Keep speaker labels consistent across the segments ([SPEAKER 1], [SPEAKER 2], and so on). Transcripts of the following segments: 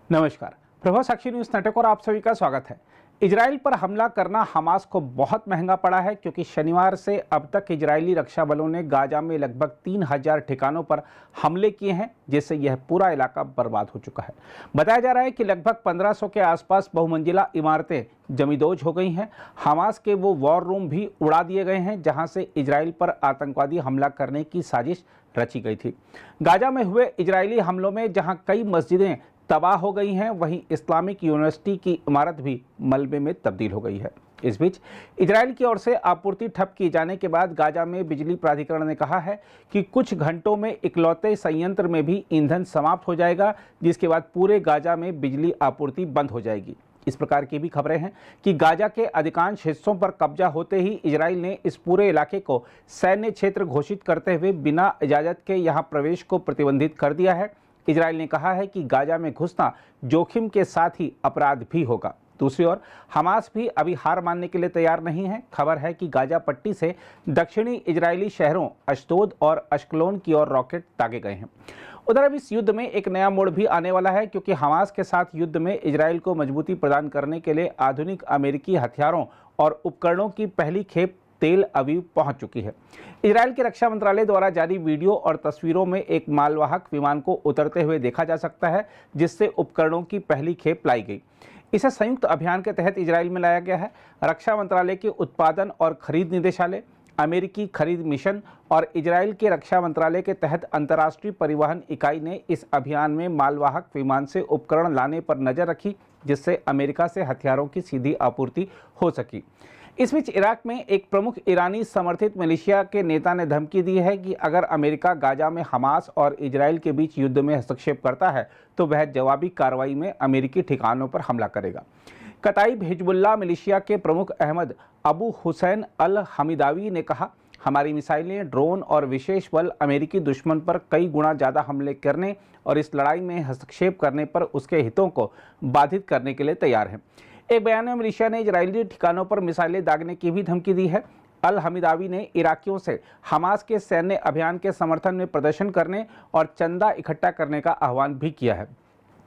[SPEAKER 1] नमस्कार। प्रभा साक्षी news network और आप सभी का स्वागत है। इजराइल पर हमला करना हमास को बहुत महंगा पड़ा है, क्योंकि शनिवार से अब तक इजरायली रक्षा बलों ने गाजा में लगभग 3000 ठिकानों पर हमले किए हैं, जिससे यह पूरा इलाका बर्बाद हो चुका है। बताया जा रहा है कि लगभग 1500 के आसपास बहुमंजिला इमारतें जमींदोज हो गई हैं। हमास के वो वॉर रूम भी उड़ा दिए गए हैं, जहां से इजराइल पर आतंकवादी हमला करने की साजिश रची गई थी। गाजा में हुए इजरायली हमलों में जहां कई मस्जिदें तबाह हो गई हैं, वहीं इस्लामिक यूनिवर्सिटी की इमारत भी मलबे में तब्दील हो गई है। इस बीच इजराइल की ओर से आपूर्ति ठप किए जाने के बाद गाजा में बिजली प्राधिकरण ने कहा है कि कुछ घंटों में इकलौते संयंत्र में भी ईंधन समाप्त हो जाएगा, जिसके बाद पूरे गाजा में बिजली आपूर्ति बंद हो जाएगी। इस प्रकार की भी खबरें हैं कि गाजा के अधिकांश हिस्सों पर कब्जा होते ही इजराइल ने इस पूरे इलाके को सैन्य क्षेत्र घोषित करते हुए बिना इजाजत के यहां प्रवेश को प्रतिबंधित कर दिया है। इजराइल ने कहा है कि गाजा में घुसना जोखिम के साथ ही अपराध भी होगा। दूसरी ओर हमास भी अभी हार मानने के लिए तैयार नहीं है। खबर है कि गाजा पट्टी से दक्षिणी इजरायली शहरों अशदोद और अश्कलोन की ओर रॉकेट दागे गए हैं। उधर अब इस युद्ध में एक नया मोड़ भी आने वाला है, क्योंकि हमास के साथ युद्ध में इजराइल को मजबूती प्रदान करने के लिए आधुनिक अमेरिकी हथियारों और उपकरणों की पहली खेप तेल अवीव पहुंच चुकी है। इजराइल के रक्षा मंत्रालय द्वारा जारी वीडियो और तस्वीरों में एक मालवाहक विमान को उतरते हुए देखा जा सकता है, जिससे उपकरणों की पहली खेप लाई गई। इसे संयुक्त अभियान के तहत इजराइल में लाया गया है। रक्षा मंत्रालय के उत्पादन और खरीद निदेशालय, अमेरिकी खरीद मिशन और इजराइल के रक्षा मंत्रालय के तहत अंतर्राष्ट्रीय परिवहन इकाई ने इस अभियान में मालवाहक विमान से उपकरण लाने पर नजर रखी, जिससे अमेरिका से हथियारों की सीधी आपूर्ति हो सकी। इस बीच इराक में एक प्रमुख ईरानी समर्थित मिलिशिया के नेता ने धमकी दी है कि अगर अमेरिका गाजा में हमास और इजराइल के बीच युद्ध में हस्तक्षेप करता है तो वह जवाबी कार्रवाई में अमेरिकी ठिकानों पर हमला करेगा। कताइब हिजबुल्लाह मिलिशिया के प्रमुख अहमद अबू हुसैन अल हमीदावी ने कहा, हमारी मिसाइलें, ड्रोन और विशेष बल अमेरिकी दुश्मन पर कई गुना ज़्यादा हमले करने और इस लड़ाई में हस्तक्षेप करने पर उसके हितों को बाधित करने के लिए तैयार हैं। एक बयान में मिलिशिया ने इजरायली ठिकानों पर मिसाइलें दागने की भी धमकी दी है। अल हमीदावी ने इराकियों से हमास के सैन्य अभियान के समर्थन में प्रदर्शन करने और चंदा इकट्ठा करने का आह्वान भी किया है।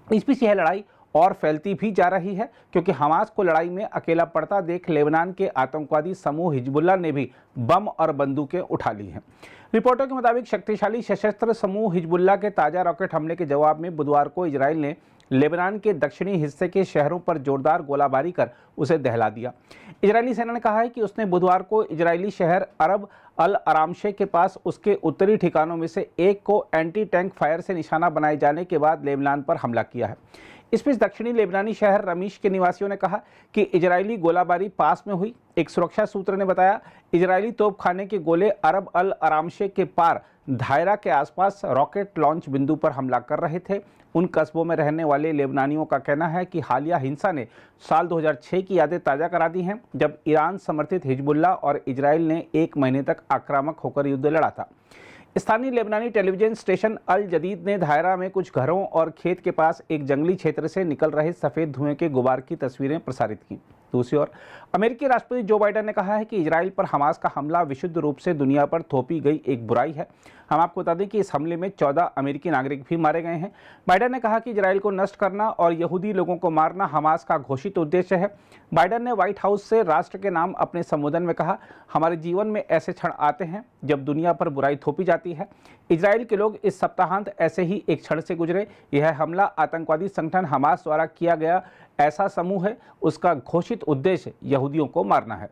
[SPEAKER 1] इस बीच यह लड़ाई और फैलती भी जा रही है, क्योंकि हमास को लड़ाई में अकेला पड़ता देख लेबनान के आतंकवादी समूह हिजबुल्लाह ने भी बम और बंदूकें उठा ली हैं। रिपोर्टों के मुताबिक शक्तिशाली सशस्त्र समूह हिजबुल्लाह के ताज़ा रॉकेट हमले के जवाब में बुधवार को इजराइल ने लेबनान के दक्षिणी हिस्से के शहरों पर जोरदार गोलाबारी कर उसे दहला दिया। इजरायली सेना ने कहा है कि उसने बुधवार को इजरायली शहर अरब अल आरामशे के पास उसके उत्तरी ठिकानों में से एक को एंटी टैंक फायर से निशाना बनाए जाने के बाद लेबनान पर हमला किया है। इस बीच दक्षिणी लेबनानी शहर रमीश के निवासियों ने कहा कि इजरायली गोलाबारी पास में हुई। एक सुरक्षा सूत्र ने बताया, इजरायली तोपखाने के गोले अरब अल आरामशे के पार दायरा के आसपास रॉकेट लॉन्च बिंदु पर हमला कर रहे थे। उन कस्बों में रहने वाले लेबनानियों का कहना है कि हालिया हिंसा ने साल 2006 की यादें ताज़ा करा दी हैं, जब ईरान समर्थित हिजबुल्लाह और इजराइल ने 1 महीने तक आक्रामक होकर युद्ध लड़ा था। स्थानीय लेबनानी टेलीविजन स्टेशन अल जदीद ने दायरा में कुछ घरों और खेत के पास एक जंगली क्षेत्र से निकल रहे सफ़ेद धुएं के गुबार की तस्वीरें प्रसारित की। दूसरी ओर अमेरिकी राष्ट्रपति जो बाइडेन ने कहा है कि इजराइल पर हमास का हमला विशुद्ध रूप से दुनिया पर थोपी गई एक बुराई है। हम आपको बता दें कि इस हमले में 14 अमेरिकी नागरिक भी मारे गए हैं। बाइडेन ने कहा कि इजराइल को नष्ट करना और यहूदी लोगों को मारना हमास का घोषित उद्देश्य है। बाइडेन ने व्हाइट हाउस से राष्ट्र के नाम अपने संबोधन में कहा, हमारे जीवन में ऐसे क्षण आते हैं जब दुनिया पर बुराई थोपी जाती है। इजराइल के लोग इस सप्ताहांत ऐसे ही एक क्षण से गुजरे। यह हमला आतंकवादी संगठन हमास द्वारा किया गया ऐसा समूह है, उसका घोषित उद्देश्य यहूदियों को मारना है।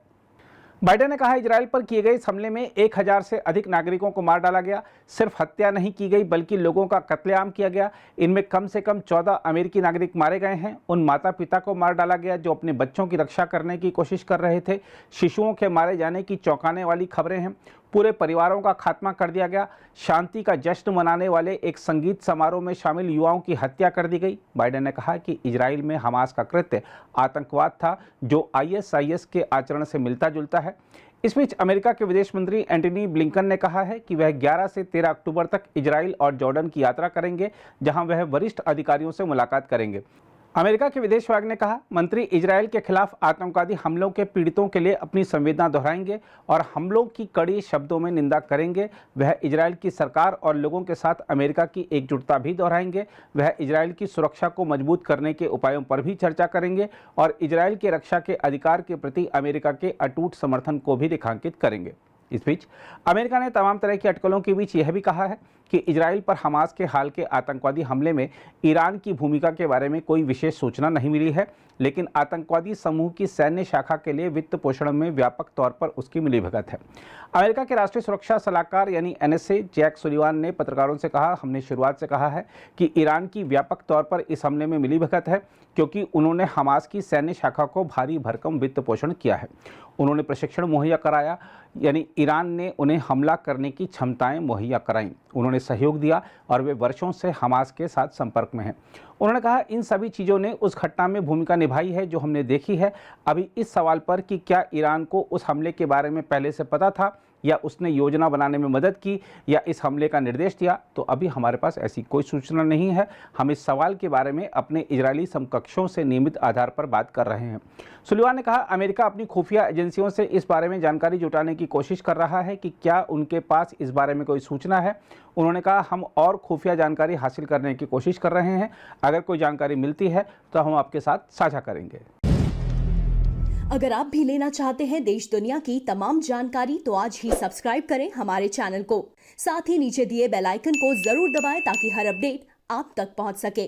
[SPEAKER 1] बाइडेन ने कहा, इजराइल पर किए गए इस हमले में 1000 से अधिक नागरिकों को मार डाला गया। सिर्फ हत्या नहीं की गई, बल्कि लोगों का कत्लेआम किया गया। इनमें कम से कम 14 अमेरिकी नागरिक मारे गए हैं। उन माता पिता को मार डाला गया जो अपने बच्चों की रक्षा करने की कोशिश कर रहे थे। शिशुओं के मारे जाने की चौंकाने वाली खबरें हैं। पूरे परिवारों का खात्मा कर दिया गया। शांति का जश्न मनाने वाले एक संगीत समारोह में शामिल युवाओं की हत्या कर दी गई। बाइडेन ने कहा कि इजराइल में हमास का कृत्य आतंकवाद था, जो ISIS के आचरण से मिलता जुलता है। इस बीच अमेरिका के विदेश मंत्री एंटनी ब्लिंकन ने कहा है कि वह 11 से 13 अक्टूबर तक इजराइल और जॉर्डन की यात्रा करेंगे, जहां वह वरिष्ठ अधिकारियों से मुलाकात करेंगे। अमेरिका के विदेश विभाग ने कहा, मंत्री इजरायल के खिलाफ आतंकवादी हमलों के पीड़ितों के लिए अपनी संवेदना दोहराएंगे और हमलों की कड़ी शब्दों में निंदा करेंगे। वह इजरायल की सरकार और लोगों के साथ अमेरिका की एकजुटता भी दोहराएंगे। वह इजरायल की सुरक्षा को मजबूत करने के उपायों पर भी चर्चा करेंगे और इजरायल की रक्षा के अधिकार के प्रति अमेरिका के अटूट समर्थन को भी रेखांकित करेंगे। इस बीच अमेरिका ने तमाम तरह की अटकलों के बीच यह भी कहा है कि इजरायल पर हमास के हाल के आतंकवादी हमले में ईरान की भूमिका के बारे में कोई विशेष सूचना नहीं मिली है, लेकिन आतंकवादी समूह की सैन्य शाखा के लिए वित्त पोषण में व्यापक तौर पर उसकी मिलीभगत है। अमेरिका के राष्ट्रीय सुरक्षा सलाहकार यानी NSA जैक सुलिवान ने पत्रकारों से कहा, हमने शुरुआत से कहा है कि ईरान की व्यापक तौर पर इस हमले में मिलीभगत है, क्योंकि उन्होंने हमास की सैन्य शाखा को भारी भरकम वित्त पोषण किया है। उन्होंने प्रशिक्षण मुहैया कराया, यानी ईरान ने उन्हें हमला करने की क्षमताएं मुहैया कराईं। उन्होंने सहयोग दिया और वे वर्षों से हमास के साथ संपर्क में हैं। उन्होंने कहा, इन सभी चीज़ों ने उस घटना में भूमिका निभाई है जो हमने देखी है। अभी इस सवाल पर कि क्या ईरान को उस हमले के बारे में पहले से पता था या उसने योजना बनाने में मदद की या इस हमले का निर्देश दिया, तो अभी हमारे पास ऐसी कोई सूचना नहीं है। हम इस सवाल के बारे में अपने इजरायली समकक्षों से नियमित आधार पर बात कर रहे हैं। सुलिवान ने कहा, अमेरिका अपनी खुफिया एजेंसियों से इस बारे में जानकारी जुटाने की कोशिश कर रहा है कि क्या उनके पास इस बारे में कोई सूचना है। उन्होंने कहा, हम और खुफिया जानकारी हासिल करने की कोशिश कर रहे हैं। अगर कोई जानकारी मिलती है तो हम आपके साथ साझा करेंगे।
[SPEAKER 2] अगर आप भी लेना चाहते हैं देश दुनिया की तमाम जानकारी तो आज ही सब्सक्राइब करें हमारे चैनल को। साथ ही नीचे दिए बेल आइकन को जरूर दबाएं ताकि हर अपडेट आप तक पहुंच सके।